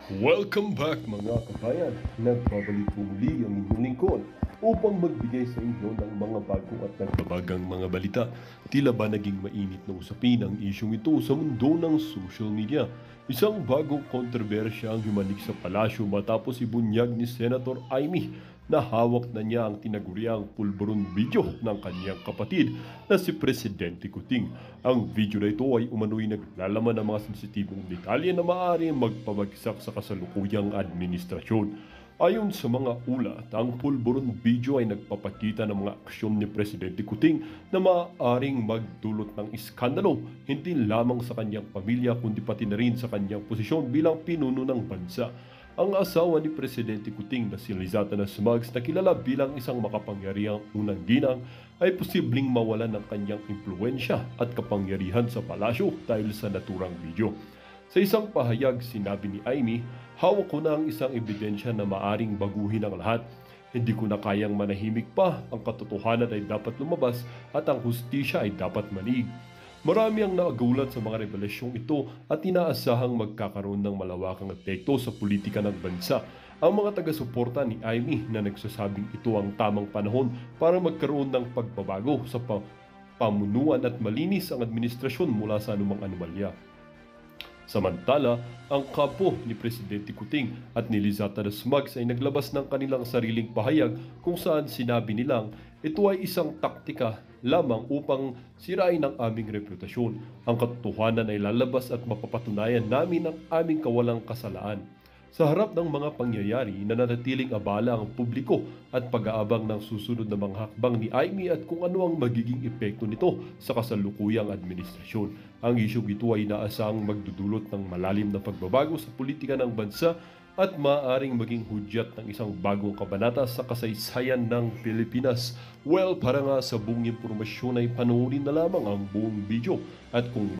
Welcome back mga kabayan! Nagbabalik po muli ang inyong lingkod upang magbigay sa inyo ng mga bago at nagbabagang mga balita. Tila ba naging mainit na usapin ang isyong ito sa mundo ng social media? Isang bagong kontrobersya ang humanig sa palasyo matapos ibunyag ni Senator Amy na hawak na niya ang tinaguriang pulburon video ng kanyang kapatid na si Presidente Kuting. Ang video na ito ay umano'y naglalaman ng mga sensitibong detalye na maaari magpabagsak sa kasalukuyang administrasyon. Ayon sa mga ulat, ang pulburon video ay nagpapakita ng mga aksyon ni Presidente Kuting na maaaring magdulot ng iskandalo hindi lamang sa kanyang pamilya kundi pati na rin sa kanyang posisyon bilang pinuno ng bansa. Ang asawa ni Presidente Kuting na si Lizata Smugs na kilala bilang isang makapangyarihang unang ginang ay posibleng mawalan ng kanyang impluensya at kapangyarihan sa palasyo dahil sa naturang video. Sa isang pahayag, sinabi ni Amy, "Hawak ko na ang isang ebidensya na maaring baguhin ang lahat. Hindi ko na kayang manahimik pa, ang katotohanan ay dapat lumabas at ang hustisya ay dapat manig." Marami ang naagulat sa mga revelasyong ito at inaasahang magkakaroon ng malawakang epekto sa politika ng bansa. Ang mga taga-suporta ni Amy na nagsasabing ito ang tamang panahon para magkaroon ng pagbabago sa pamunuan at malinis ang administrasyon mula sa anumang anomalya. Samantala, ang kapo ni Presidente Kuting at ni Lizata Smugs ay naglabas ng kanilang sariling pahayag kung saan sinabi nilang ito ay isang taktika lamang upang sirain ang aming reputasyon. Ang katotohanan ay lalabas at mapapatunayan namin ang aming kawalang kasalaan. Sa harap ng mga pangyayari, nananatiling abala ang publiko at pag-aabang ng susunod na mga hakbang ni Amy at kung ano ang magiging epekto nito sa kasalukuyang administrasyon. Ang isyong ito ay inaasahang magdudulot ng malalim na pagbabago sa politika ng bansa at maaaring maging hudyat ng isang bagong kabanata sa kasaysayan ng Pilipinas. Well, para nga sa buong impormasyon ay panoorin na lamang ang buong video at kung